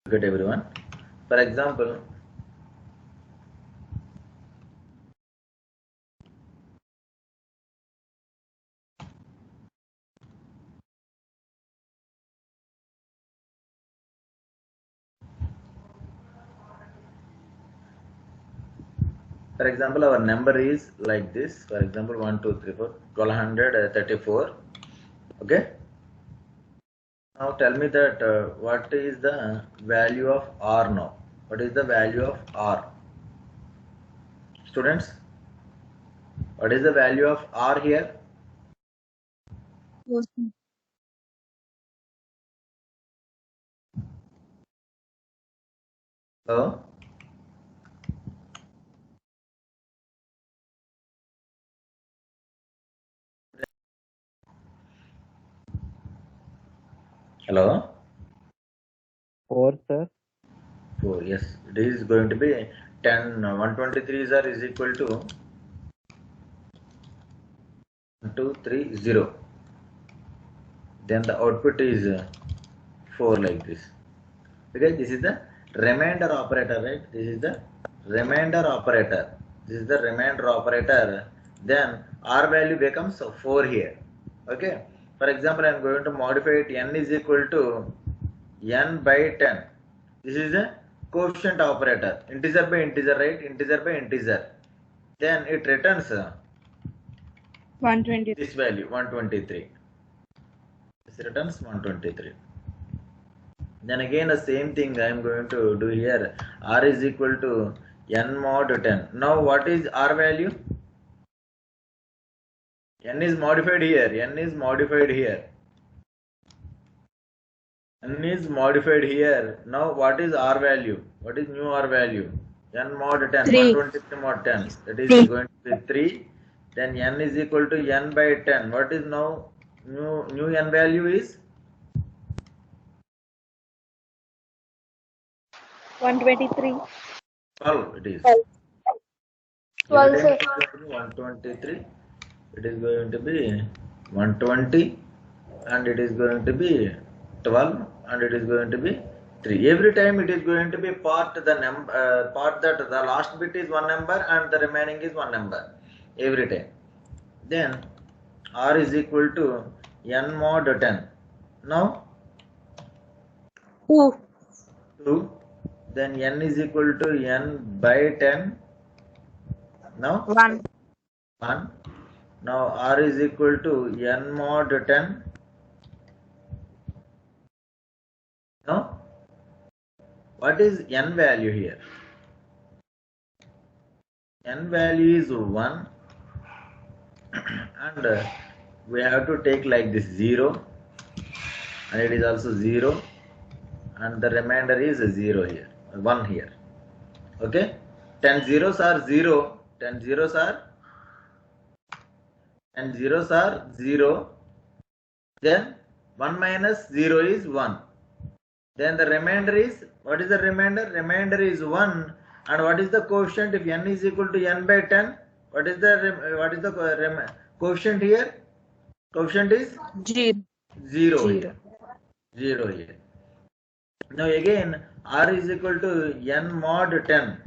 Look at everyone. For example, our number is like this. For example, 1, 2, 3, 4, 1234. Okay. Now tell me that what is the value of R now? What is the value of R? Students, what is the value of R here? Yes. Oh, hello? 4, sir. 4, yes. It is going to be 10. 123 is equal to 1, 2, 3, 0. Then the output is 4 like this. Okay, this is the remainder operator, right? This is the remainder operator. This is the remainder operator. Then R value becomes 4 here. Okay. For example, I am going to modify it. N is equal to n by 10. This is a quotient operator. Integer by integer, right? Integer by integer. Then it returns 120. this value 123. This returns 123. Then again the same thing I am going to do here. R is equal to n mod 10. Now what is R value? N is modified here. N is modified here. N is modified here. Now what is R value? What is new R value? N mod 10. 3. 123 mod 10. That is going to be 3. Then N is equal to n by 10. What is now new n value is? 123. 12 it is. 12, Every time sir. it is going to be 123. It is going to be 120 and it is going to be 12 and it is going to be 3. Every time it is going to be part that the last bit is one number and the remaining is one number every time. Then R is equal to n mod 10. Now 2. 2. Then n is equal to n by 10. Now 1. 1. Now R is equal to n mod 10. Now what is n value here? N value is 1 and we have to take like this 0 and it is also 0 and the remainder is 0 here, 1 here. Okay, 10 zeros are 0, 10 zeros are 0, then 1 minus 0 is 1. Then the remainder is, what is the remainder? Remainder is 1. And what is the quotient if n is equal to n by 10? What is the quotient here? Quotient is 0 here. 0 here. Now again R is equal to n mod 10.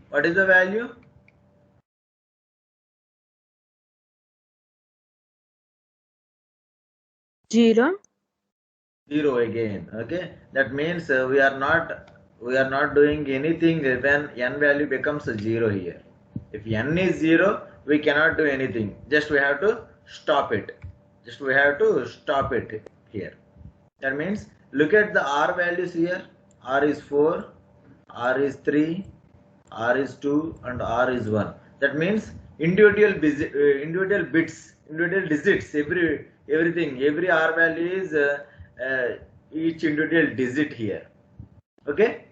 What is the value? 0. 0 again. Okay, that means we are not doing anything when n value becomes 0 here. If n is 0, we cannot do anything. Just we have to stop it. Here. That means look at the R values here. R is 4, R is 3, R is 2 and R is 1. That means individual bits, individual digits, every R value is each individual digit here. Okay,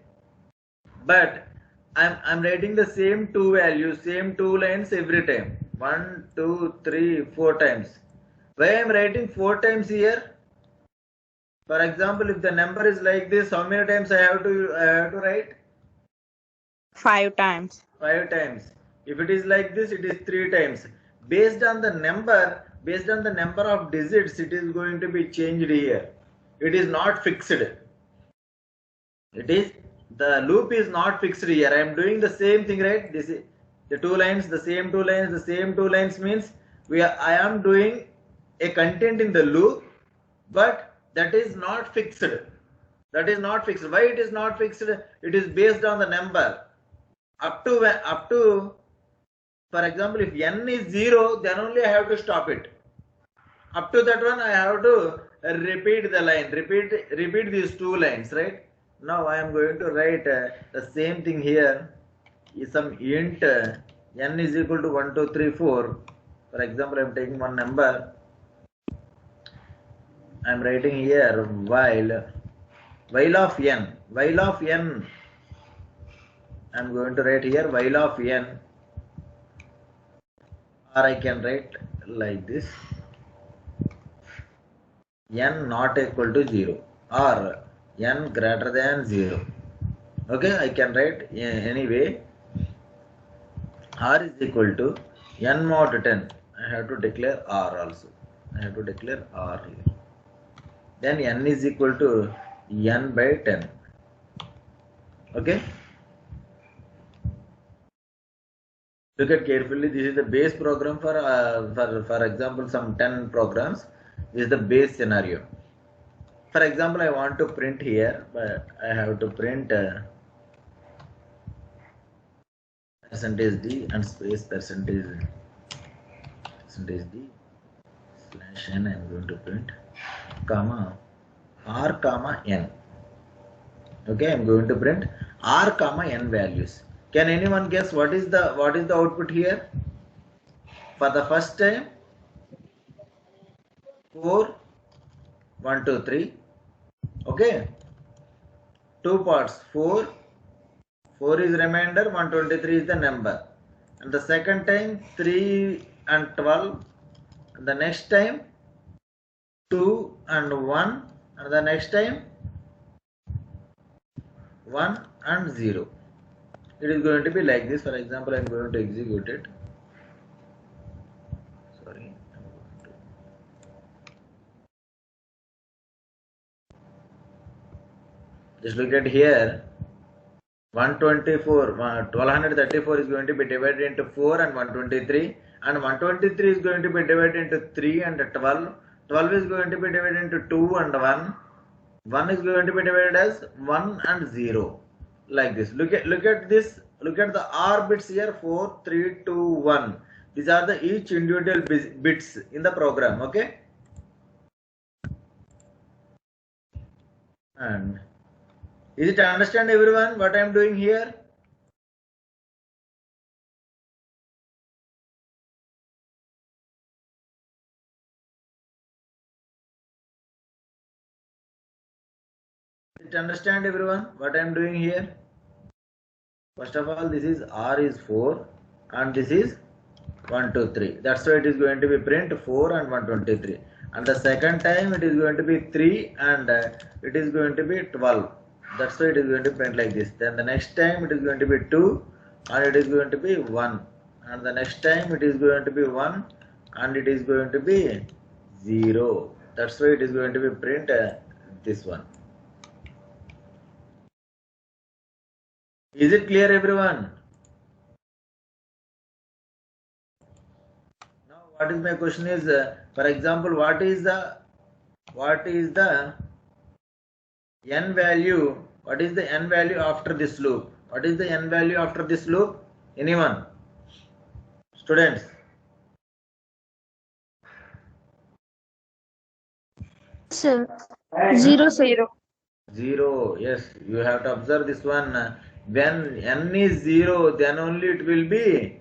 but I'm writing the same two values, same two lines every time. 1, 2, 3, 4 times. Why I'm writing 4 times here? For example, if the number is like this, how many times I have to write? 5 times. 5 times. If it is like this, it is 3 times. Based on the number of digits, it is going to be changed here. It is not fixed. It is, the loop is not fixed here. I am doing the same thing, right? This is the two lines, the same two lines, the same two lines means I am doing a content in the loop, but that is not fixed. That is not fixed. Why it is not fixed? It is based on the number. Up to, for example, if n is 0, then only I have to stop it. Up to that one, I have to repeat the line, repeat these two lines, right? Now I am going to write the same thing here. Is some int n is equal to 1, 2, 3, 4. For example, I am taking one number. I am writing here while of n. While of n. I am going to write here while of n. Or I can write like this. N not equal to 0 or n greater than 0. Okay, I can write anyway. R is equal to n mod 10. I have to declare R also. I have to declare R here. Then n is equal to n by 10. Okay. Look at carefully. This is the base program for example, some 10 programs. This is the base scenario. For example, I want to print here, but I have to print percentage %d and space percentage %d / n. I am going to print comma r comma n. Okay, I am going to print r comma n values. Can anyone guess what is the output here? For the first time, 4, 1, 2, 3. Okay, two parts. 4 is remainder, 123 is the number. And the second time 3 and 12. And the next time 2 and 1. And the next time 1 and 0. It is going to be like this. For example, I am going to execute it. Sorry. Just look at here. 1234 is going to be divided into 4 and 123. And 123 is going to be divided into 3 and 12. 12 is going to be divided into 2 and 1. 1 is going to be divided as 1 and 0. Like this. Look at this. Look at the R bits here. 4, 3, 2, 1. These are the each individual bits in the program. Okay. And is it understand everyone what I am doing here? Is it understand everyone what I am doing here? First of all, this is R is 4 and this is 1, 2, 3. That's why it is going to be print 4 and 123. And the second time it is going to be 3 and it is going to be 12. That's why it is going to print like this. Then the next time it is going to be 2 and it is going to be 1. And the next time it is going to be 1 and it is going to be 0. That's why it is going to be print this one. Is it clear everyone? Now what is my question is, for example, what is the n value? What is the n value after this loop? What is the n value after this loop? Anyone? Students? Sir. 0, 0. 0. Yes, you have to observe this one. When n is 0, then only it will be,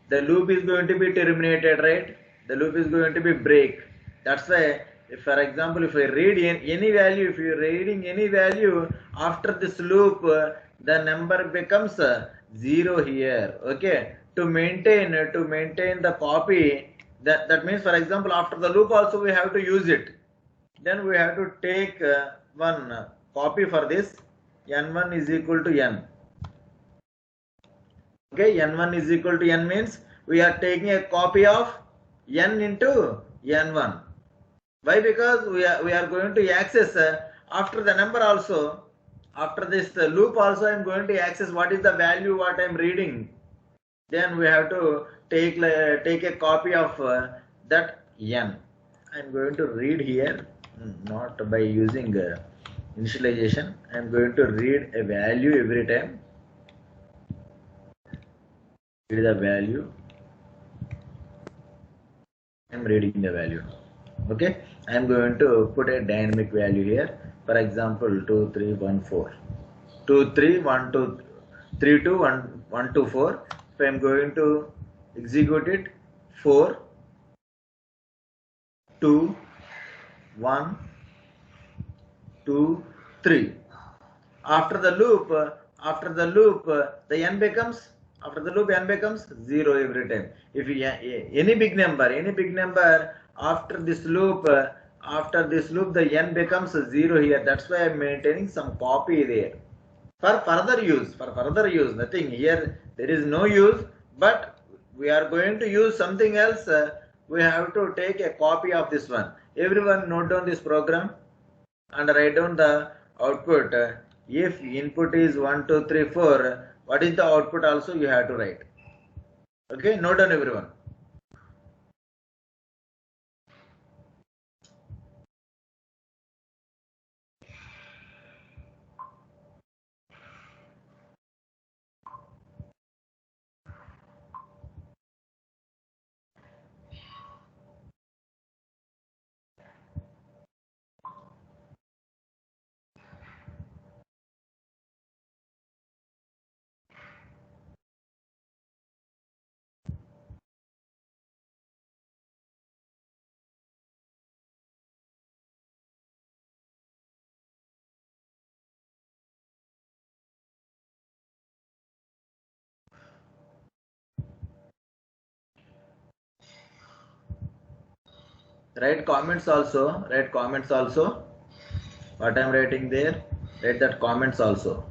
the loop is going to be terminated, right? The loop is going to be break. That's why, if for example, if I read any value, if you are reading any value after this loop, the number becomes 0 here. Okay, to maintain the copy, that means, for example, after the loop also we have to use it. Then we have to take one copy for this. N1 is equal to n. Okay, n1 is equal to n means we are taking a copy of n into n1. Why? Because we are going to access after the number also. After this loop also I am going to access what is the value what I am reading. Then we have to take a copy of that n. I am going to read here, not by using initialization. I am going to read a value every time. Read the value. I am reading the value. Okay, I am going to put a dynamic value here. For example, 2 3 1 4, 2 3 1 2 3 2 1 1 2 4. So I am going to execute it. 4 2 1 2 3. After the loop, the n becomes, after the loop n becomes 0 every time. If you, any big number after this loop, the n becomes 0 here. That's why I'm maintaining some copy there. For further use, nothing here. There is no use, but we are going to use something else. We have to take a copy of this one. Everyone note down this program and write down the output. If input is 1 2 3 4, what is the output also you have to write. Okay, note down everyone. Write comments also. What I am writing there, write that comments also.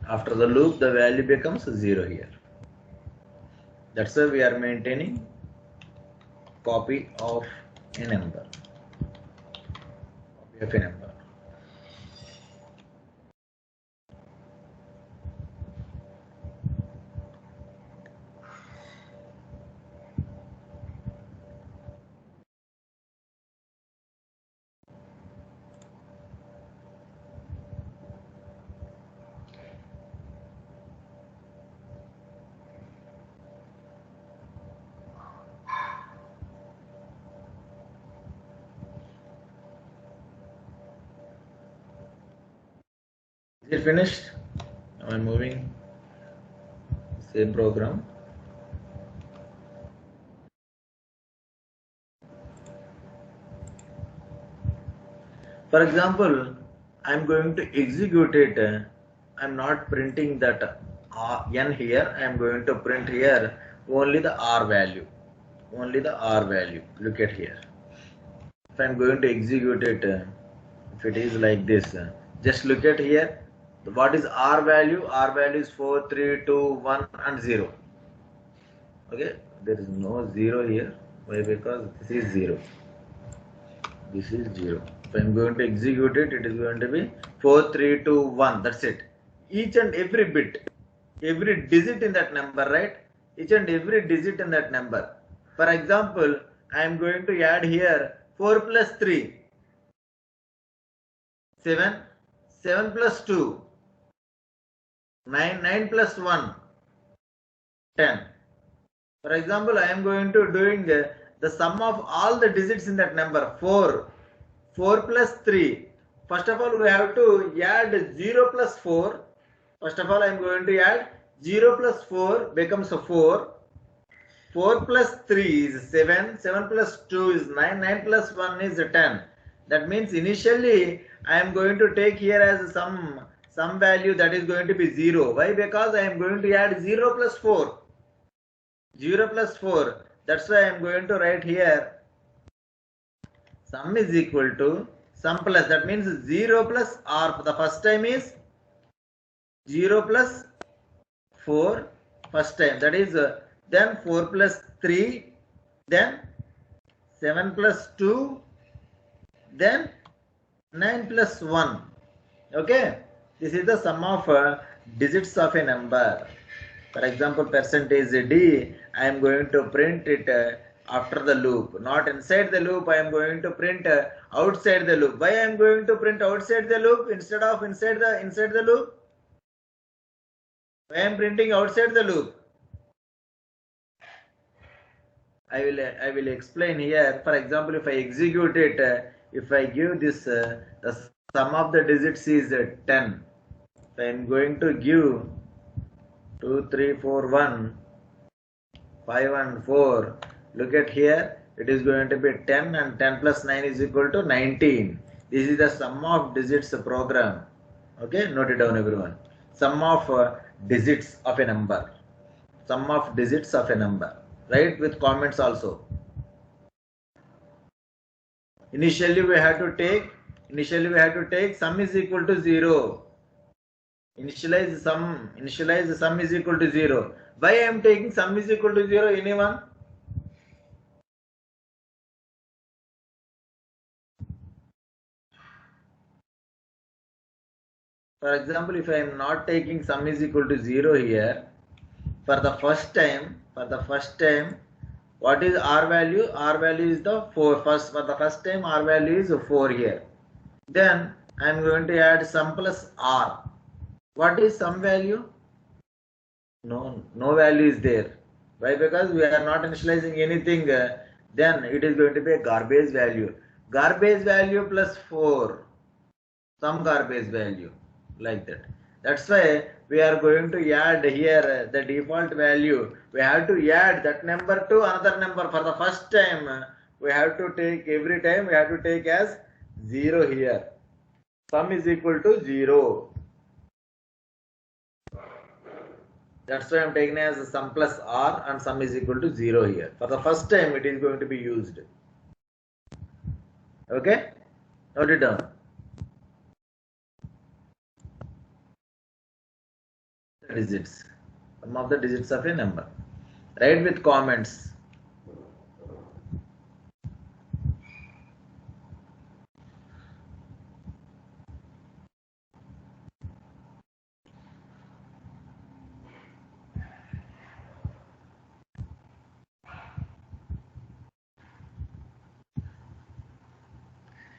After the loop, the value becomes 0 here. That's why we are maintaining copy of a number. Is it finished? Now I'm moving. Same program. For example, I'm going to execute it. I'm not printing that n here. I'm going to print here only the r value. Look at here. If I'm going to execute it, if it is like this, just look at here. What is r value? R value is 4 3 2 1 and 0. Okay, there is no 0 here. Why? Because this is 0. This is 0. If I am going to execute it, it is going to be 4 3 2 1. That's it. Each and every bit, every digit in that number, right? Each and every digit in that number. For example, I am going to add here 4 plus 3, 7, 7 plus 2, 9, 9 plus 1, 10. For example, I am going to doing the sum of all the digits in that number. 4 plus 3. First of all, we have to add 0 plus 4. First of all, I am going to add 0 plus 4 becomes a 4. 4 plus 3 is 7. 7 plus 2 is 9. 9 plus 1 is 10. That means initially I am going to take here as some value that is going to be 0. Why? Because I am going to add 0 plus 4. 0 plus 4. That's why I am going to write here sum is equal to sum plus. That means 0 plus r. The first time is 0 plus 4 first time, that is then 4 plus 3, then 7 plus 2, then 9 plus 1. Okay, this is the sum of digits of a number. For example, percentage D, I am going to print it after the loop, not inside the loop. I am going to print outside the loop. Why I am going to print outside the loop instead of inside the loop? Why I am printing outside the loop? I will explain here. For example, if I execute it, if I give this the sum of the digits is 10. So I am going to give 2, 3, 4, 1, 5 and 4. Look at here, it is going to be 10 and 10 plus 9 is equal to 19. This is the sum of digits program. Okay, note it down everyone. Sum of digits of a number. Sum of digits of a number. Write with comments also. Initially we have to take sum is equal to 0. Initialize sum is equal to 0. Why I am taking sum is equal to 0? Anyone? For example, if I am not taking sum is equal to 0 here, for the first time, what is R value? R value is the 4. For the first time, R value is 4 here. Then I am going to add sum plus R. What is sum value? No value is there. Why? Because we are not initializing anything. Then it is going to be a garbage value. Garbage value plus 4. Some garbage value, like that. That's why we are going to add here the default value. We have to add that number to another number. For the first time, we have to take, every time we have to take as 0 here. Sum is equal to 0. That's why I am taking as sum plus R and sum is equal to 0 here. For the first time it is going to be used. Okay? Note it down. Digits. Sum of the digits of a number. Write with comments.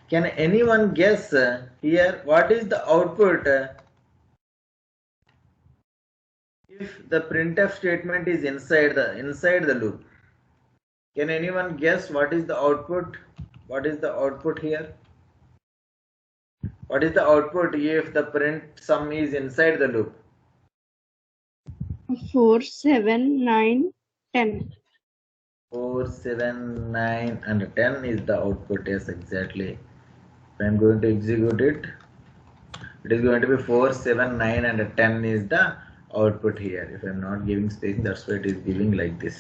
Can anyone guess here what is the output if the printf statement is inside the loop? Can anyone guess what is the output? What is the output here? What is the output if the print sum is inside the loop? 4, 7, 9, 10. 4, 7, 9 and 10 is the output. Yes, exactly. If I am going to execute it, it is going to be 4, 7, 9 and 10 is the output here. If I am not giving space, that's why it is giving like this.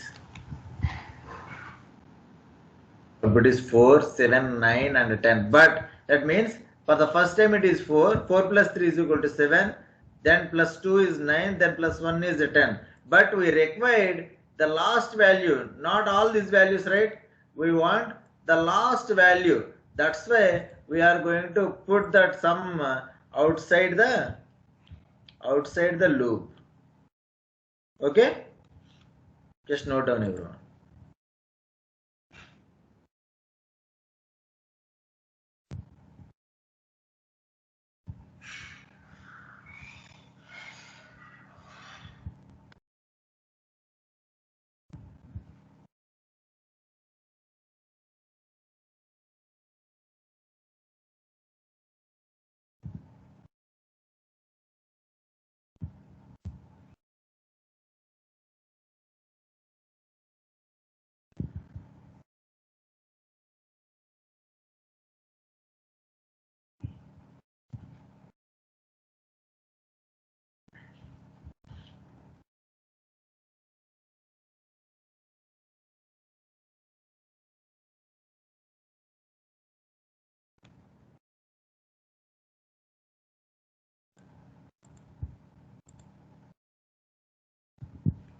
Output is 4, 7, 9 and 10. But that means for the first time it is 4. 4 plus 3 is equal to 7. Then plus 2 is 9. Then plus 1 is 10. But we required the last value. Not all these values, right? We want the last value. That's why we are going to put that sum outside the loop. Okay? Just note down everyone.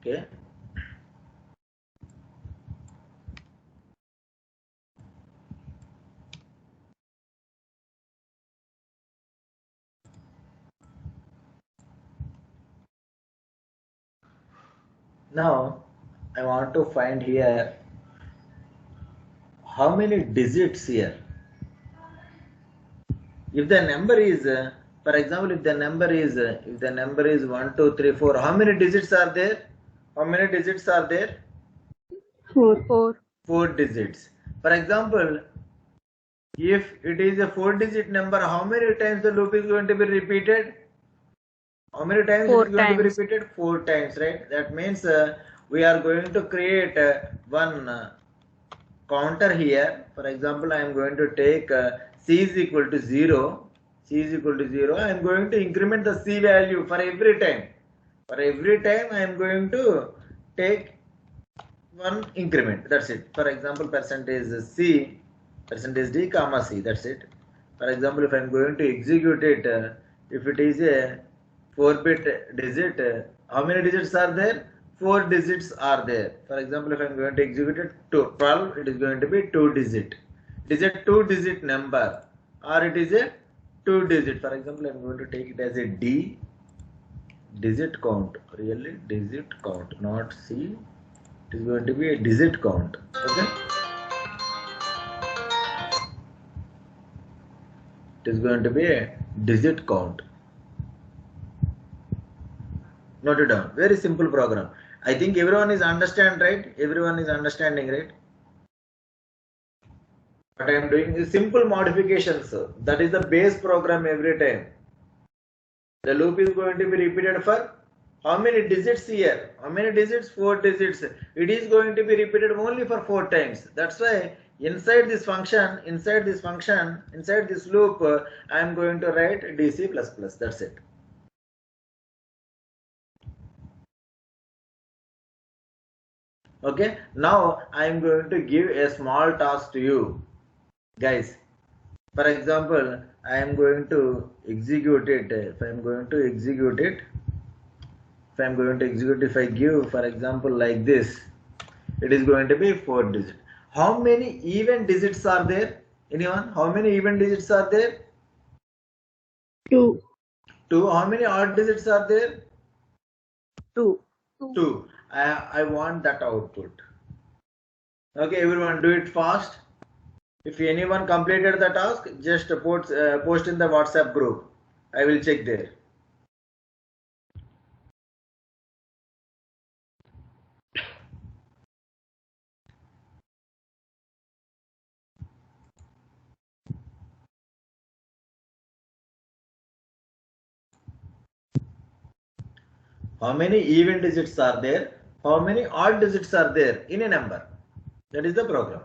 Okay. Now I want to find here how many digits here. If the number is, for example, if the number is 1, 2, 3, 4, how many digits are there? How many digits are there? 4. 4 digits. For example, if it is a 4-digit number, how many times the loop is going to be repeated? How many times it is going to be repeated? 4 times, right? That means we are going to create one counter here. For example, I am going to take c is equal to 0. C is equal to 0. I am going to increment the c value for every time. For every time I am going to take one increment. That's it. For example, percentage c, percentage d comma c. That's it. For example, if I am going to execute it, if it is a 4-bit digit, how many digits are there? 4 digits are there. For example, if I am going to execute it to 12, it is going to be 2 digit. It is a 2-digit number, or it is a 2 digit. For example, I am going to take it as a d digit count. Really, digit count, not c. It is going to be a digit count. Okay. It is going to be a digit count. Note it down. Very simple program. I think everyone is understand, right? Everyone is understanding, right? What I am doing is simple modifications. That is the base program every time. The loop is going to be repeated for how many digits here? How many digits? 4 digits. It is going to be repeated only for 4 times. That's why inside this loop, I am going to write DC++. That's it. Okay. Now I am going to give a small task to you, guys. For example, I am going to execute it. If I give, for example, like this, it is going to be 4 digits. How many even digits are there? Anyone? How many even digits are there? 2. 2. How many odd digits are there? 2. 2. I want that output. Okay, everyone, do it fast. If anyone completed the task, just post in the WhatsApp group. I will check there. How many even digits are there? How many odd digits are there in a number? That is the program.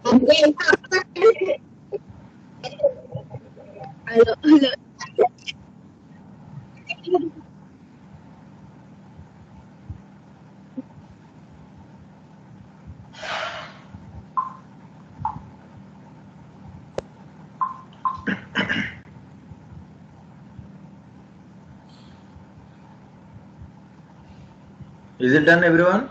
Hello, hello. Is it done, everyone?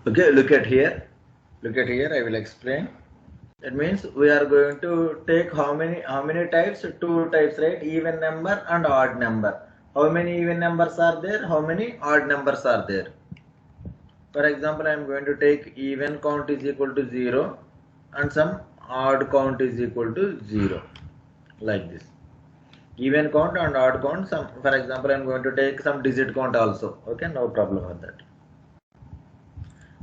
Okay, look at here. Look at here, I will explain. That means we are going to take how many types? Two types, right? Even number and odd number. How many even numbers are there? How many odd numbers are there? For example, I am going to take even count is equal to 0 and some odd count is equal to 0. Like this. Even count and odd count. Some, for example, I am going to take some digit count also. Okay, no problem with that.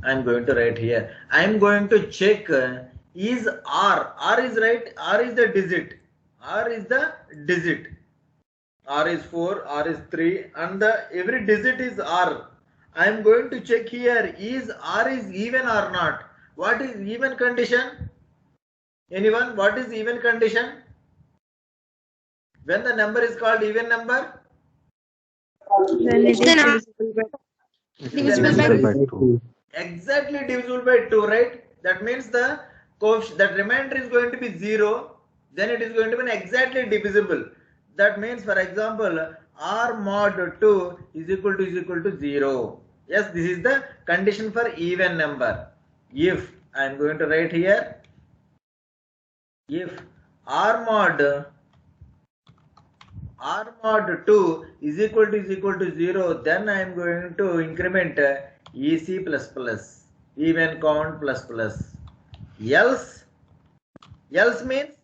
I am going to write here. I am going to check is R. R is right. R is the digit. R is the digit. R is 4. R is 3. And the every digit is R. I am going to check here is R is even or not. What is even condition? Anyone? What is even condition? When the number is called even number? Then it is divisible by Divisible by 2. Exactly divisible by 2, right? That means the coefficient, that remainder is going to be 0, then it is going to be exactly divisible. That means, for example, R mod 2 is equal to 0. Yes, this is the condition for even number. If I am going to write here, if R mod 2 is equal to 0, then I am going to increment EC plus plus, even count plus plus. Else means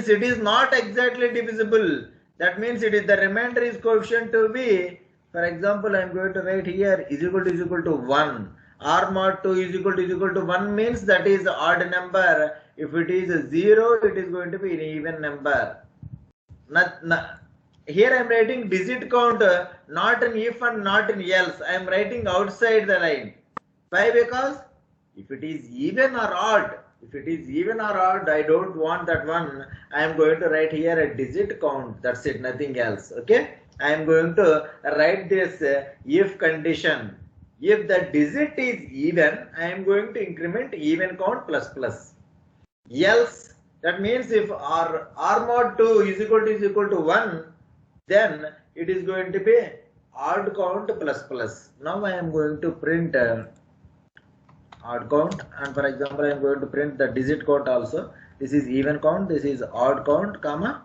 it is not exactly divisible. That means it is the remainder is coefficient to be, for example, I am going to write here is equal to 1. R mod 2 is equal to 1 means that is odd number. If it is 0, it is going to be an even number. Here I am writing digit count, not in if and not in else. I am writing outside the line. Why? Because if it is even or odd, I don't want that one. I am going to write here a digit count. That's it, nothing else. Okay. I am going to write this if condition. If the digit is even, I am going to increment even count plus plus. Else, that means if r mod 2 is equal to 1, then it is going to be odd count plus plus. Now I am going to print odd count, and for example I am going to print the digit count also. This is even count, this is odd count comma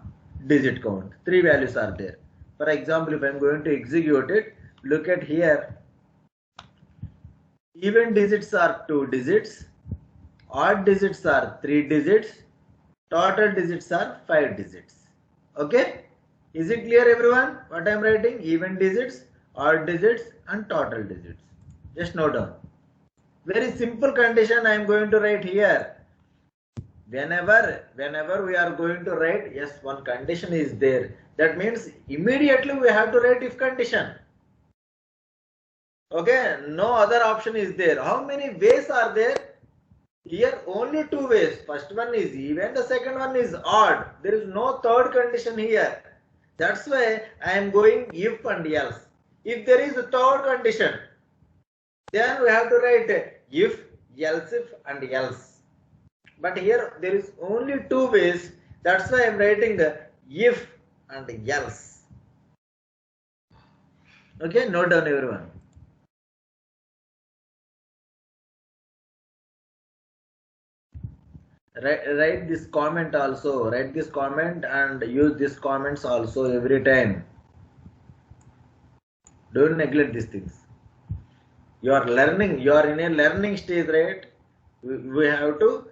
digit count. Three values are there. For example, if I am going to execute it, look at here. Even digits are 2 digits, odd digits are 3 digits, total digits are 5 digits. Okay, is it clear everyone what I am writing? Even digits, odd digits and total digits. Just note down. Very simple condition I am going to write here. Whenever we are going to write, yes, one condition is there. That means immediately we have to write if condition. Okay, no other option is there. How many ways are there? Here only two ways. First one is even, the second one is odd. There is no third condition here. That's why I am going if and else. If there is a third condition, then we have to write if, else if and else. But here there is only two ways. That's why I am writing if and else. Okay, note down everyone. Write this comment also. Write this comment and use these comments also every time. Don't neglect these things. You are learning. You are in a learning stage, right? We have to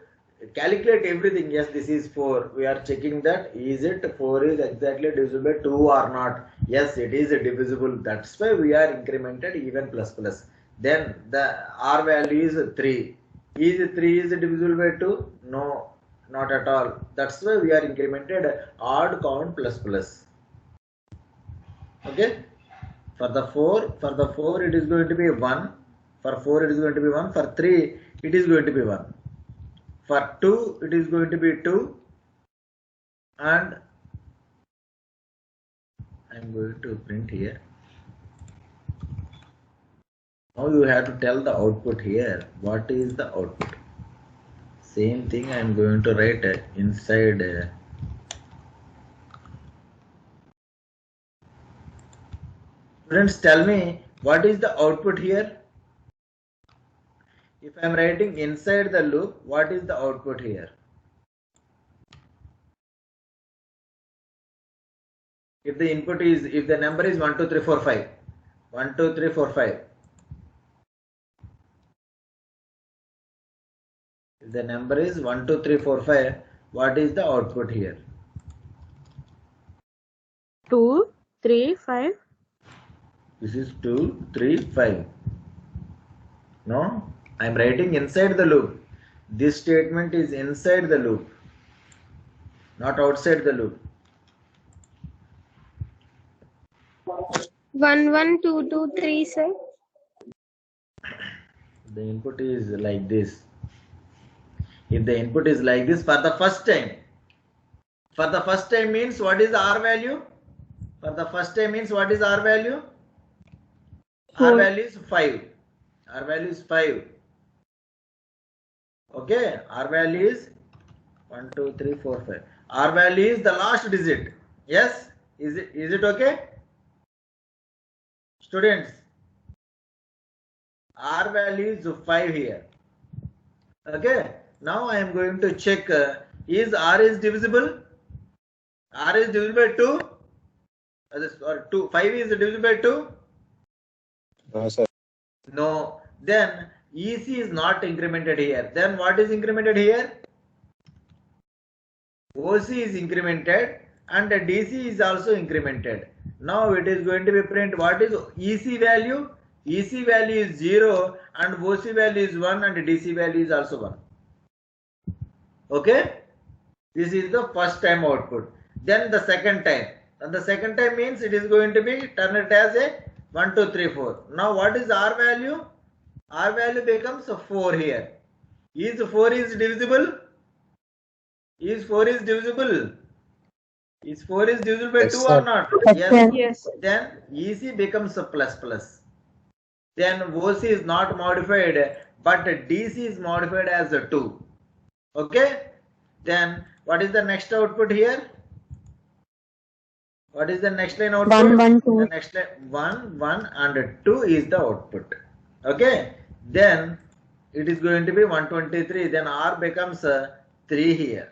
calculate everything. Yes, this is 4. We are checking that. Is it 4 is exactly divisible by 2 or not? Yes, it is divisible. That's why we are incremented even plus plus. Then the R value is 3. Is 3 is divisible by 2? No, not at all. That's why we are incremented odd count plus plus. Okay. For the 4 it is going to be 1. For 4 it is going to be 1. For 3 it is going to be 1. For 2 it is going to be 2. And I am going to print here. Now you have to tell the output here. What is the output? Same thing I am going to write inside. Students, tell me what is the output here? If I am writing inside the loop, what is the output here? If the input is, if the number is 1, 2, 3, 4, 5. 1, 2, 3, 4, 5. If the number is 1, 2, 3, 4, 5, what is the output here? 2, 3, 5. This is 2, 3, 5. No, I am writing inside the loop. This statement is inside the loop, not outside the loop. 1, 1, 2, 2, 3, sir. The input is like this. If the input is like this for the first time means what is the R value? For the first time means what is R value? R value is 5. R value is 5. Okay, R value is 1, 2, 3, 4, 5. R value is the last digit. Yes, is it okay? Students, R value is 5 here. Okay, now I am going to check is R is divisible? R is divisible by 2? Or 2, 5 is divisible by 2? No, sir. No. Then EC is not incremented here. Then what is incremented here? OC is incremented and DC is also incremented. Now it is going to be print what is EC value? EC value is 0 and OC value is 1 and DC value is also 1. Okay? This is the first time output. Then the second time. And the second time means it is going to be turn it as a 1, 2, 3, 4. Now what is R value? R value becomes 4 here. Is 4 is divisible? Is 4 is divisible? Is 4 is divisible by Yes, 2 sir. or not? Yes. Yes. Then EC becomes a plus plus. Then OC is not modified, but DC is modified as a 2. Okay? Then what is the next output here? What is the next line output? 1, 1, 2. The next line 1, 1 and 2 is the output. Okay. Then it is going to be 123. Then R becomes 3 here.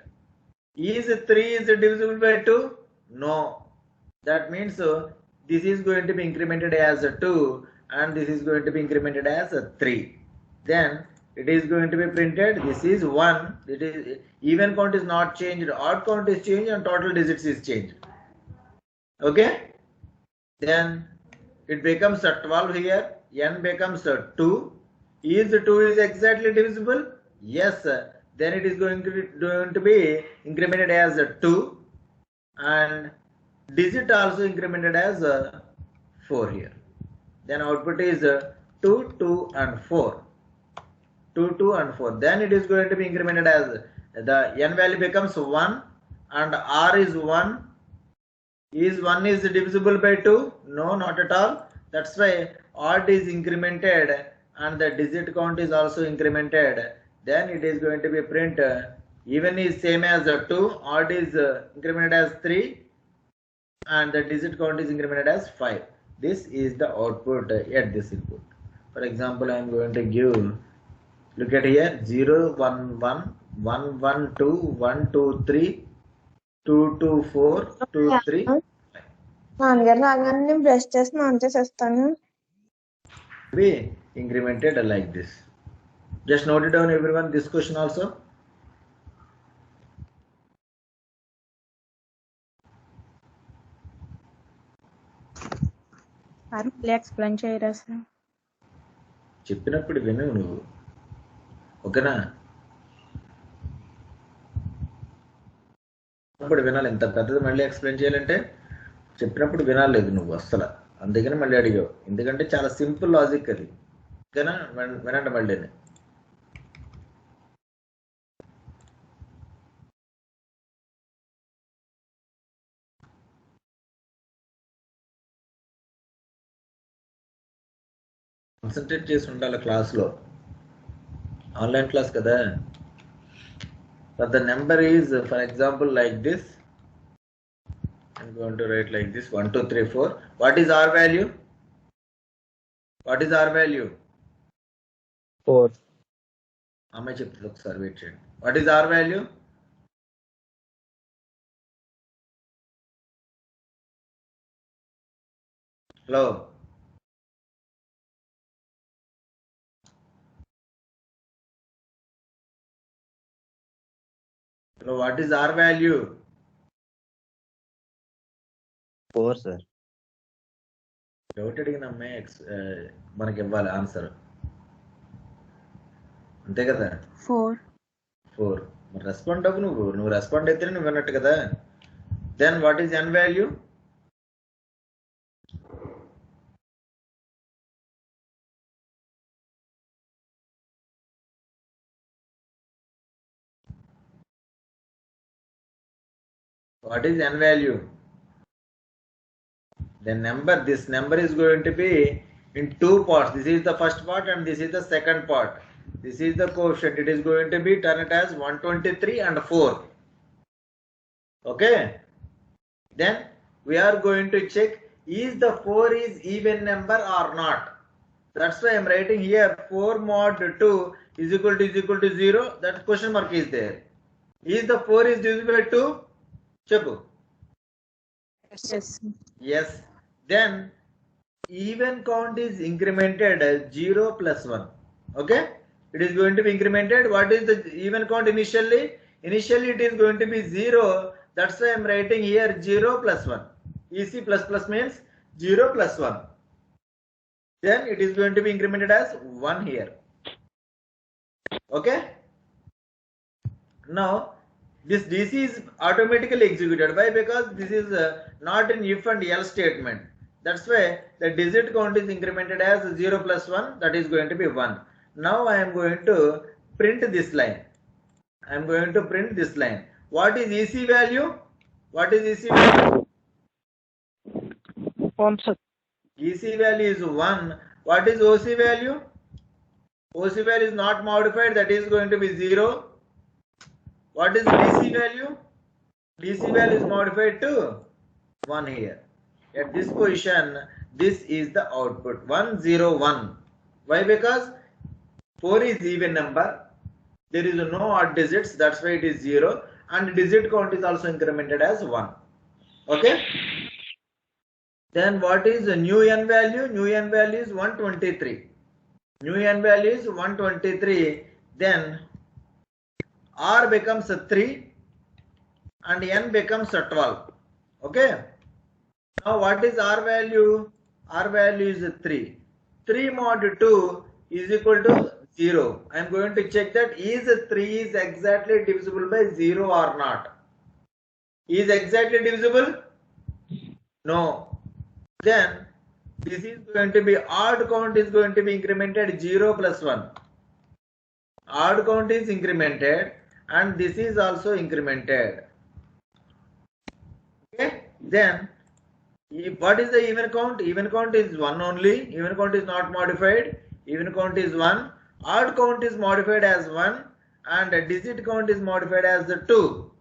Is 3 is divisible by 2? No. That means this is going to be incremented as 2 and this is going to be incremented as 3. Then it is going to be printed. This is 1. It is even count is not changed. Odd count is changed and total digits is changed. Okay. Then it becomes 12 here. N becomes 2. Is 2 is exactly divisible? Yes. Then it is going to be incremented as 2 and digit also incremented as 4 here. Then output is 2, 2 and 4. 2, 2 and 4. Then it is going to be incremented as the N value becomes 1 and R is 1. Is 1 is divisible by 2? No, not at all. That's why odd is incremented and the digit count is also incremented. Then it is going to be print even is same as 2, odd is incremented as 3 and the digit count is incremented as 5. This is the output at this input. For example, I am going to give, look at here, 0, 1, 1, 1, 1, 2, 1, 2, 3, 2, 2, 4, 2, 3. నాన్నగారు రాగానే నేను brush చేసి on చేసేస్తాను. Be incremented like this. Just note it down, everyone, this question also. Explain చేయరా sir? చెప్పినప్పుడు విను నువ్వు, ఓకేనా? అప్పుడు వినాలి. ఎంత పెద్దది మళ్ళీ ఎక్స్ప్లెయిన్ చేయాలంటే చెప్పినప్పుడు వినాలేదు నువ్వు అస్సలు. అందుకని మళ్ళీ అడిగావు. ఎందుకంటే చాలా సింపుల్ లాజిక్ అది, ఓకేనా? వినండి మళ్ళీ. కాన్సన్ట్రేట్ చేసి ఉండాలి క్లాస్లో. ఆన్లైన్ క్లాస్ కదా. But the number is, for example, like this. I'm going to write like this: 1, 2, 3, 4. What is R value? What is R value? 4. అమ్మాయి చెప్తుంది ఒకసారి వెయిట్ చేయండి. What is R value? Hello. Hello. What is R value? 4, sir. Doubt అడిగిన అమ్మాయి మనకి ఇవ్వాలి answer, అంతే కదా? 4. మరి రెస్పాండ్ అవ్వు నువ్వు రెస్పాండ్ అయితే నువ్వు విన్నట్టు కదా. Then what is N value? What is N value? The number, this number is going to be in 2 parts. This is the first part and this is the second part. This is the quotient. It is going to be turn it as 123 and 4. Okay. Then we are going to check is the 4 is even number or not. That's why I am writing here 4 mod 2 is equal to 0. That question mark is there. Is the 4 is divisible by 2? Chepu. Yes. Then even count is incremented as 0 plus 1. Okay. It is going to be incremented. What is the even count initially? Initially it is going to be 0. That's why I am writing here 0 plus 1. EC plus plus means 0 plus 1. Then it is going to be incremented as 1 here. Okay. Now this DC is automatically executed. Why? Because this is not an if and else statement. That's why the digit count is incremented as 0 plus 1. That is going to be 1. Now I am going to print this line. I am going to print this line. What is EC value? What is EC value? 1, sir. EC value is 1. What is OC value? OC value is not modified. That is going to be 0. What is DC value? DC value is modified to 1 here. At this position, this is the output 101. Why? Because 4 is even number. There is no odd digits, that's why it is 0, and digit count is also incremented as 1. Okay. Then what is the new n value? New n value is 123. New n value is 123. Then r becomes 3 and n becomes 12. Okay. Now what is r value? R value is 3. 3 mod 2 is equal to 0. I am going to check that is 3 is exactly divisible by 0 or not. Is exactly divisible? No. Then this is going to be odd count is going to be incremented 0 plus 1. Odd count is incremented and this is also incremented. Okay. Then what is the even count? Even count is 1 only. Even count is not modified. Even count is 1. Odd count is modified as 1 and digit count is modified as 2.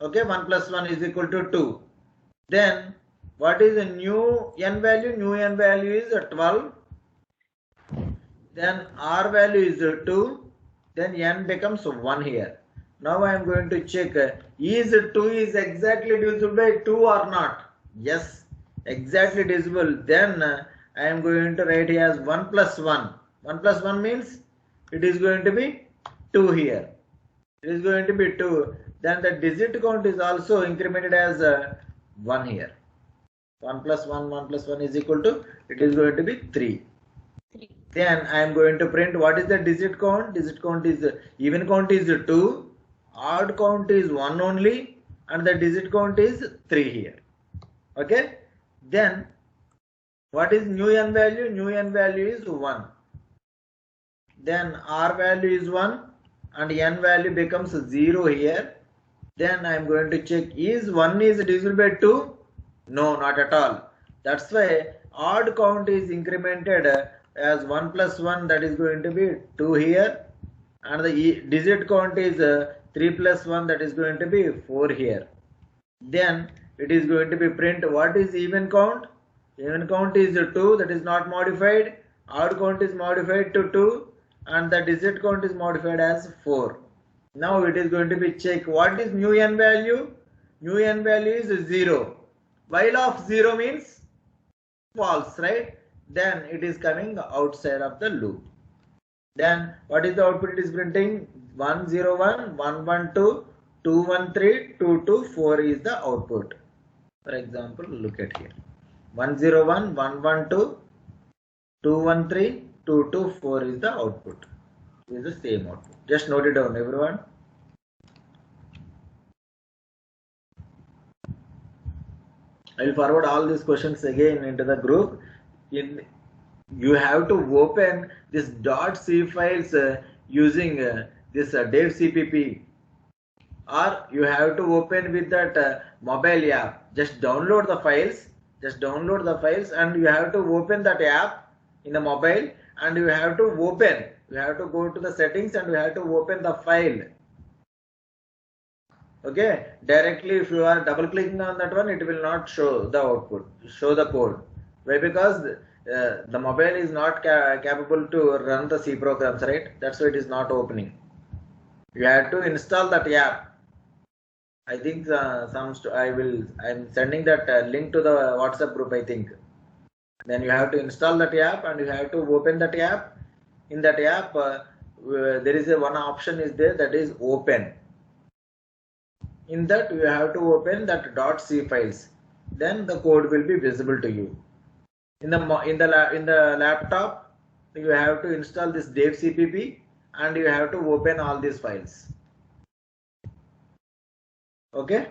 Okay, 1 plus 1 is equal to 2. Then what is the new n value? New n value is 12. Then r value is 2. Then n becomes 1 here. Now I am going to check is 2 is exactly divisible by 2 or not? Yes, exactly divisible. Then I am going to write here as 1 plus 1. 1 plus 1 means it is going to be 2 here. It is going to be 2. Then the digit count is also incremented as 1 here. 1 plus 1 is equal to, it is going to be 3. Then I am going to print what is the digit count. Digit count is, even count is 2. Odd count is 1 only. And the digit count is 3 here. Okay. Then what is new n value? New n value is 1. Then r value is 1 and n value becomes 0 here. Then I am going to check is 1 is divisible by 2? No, not at all. That's why odd count is incremented as 1 plus 1, that is going to be 2 here. And the digit count is 3 plus 1, that is going to be 4 here. Then it is going to be print what is even count? Even count is 2, that is not modified. Odd count is modified to 2 and the digit count is modified as 4. Now it is going to be check what is new n value? New n value is 0. While of 0 means false, right? Then it is coming outside of the loop. Then what is the output it is printing? 101, 112, 213, 224 is the output. For example, look at here. 101, 112, 213, 224 is the output. Is the same output. Just note it down, everyone. I will forward all these questions again into the group. You have to open this .c files using this Dev CPP, or you have to open with that mobile app. Just download the files. And you have to open that app in the mobile, and you have to open. You have to go to the settings and you have to open the file. Okay, directly if you are double clicking on that one, it will not show the output, show the code. Why? Because the mobile is not capable to run the C programs, right? That's why it is not opening. You have to install that app. I think I'm sending that link to the WhatsApp group, I think. Then you have to install that app and you have to open that app. In that app, there is one option is there, that is open. In that you have to open that .c files. Then the code will be visible to you. In the laptop, you have to install this Dev CPP and you have to open all these files. Okay.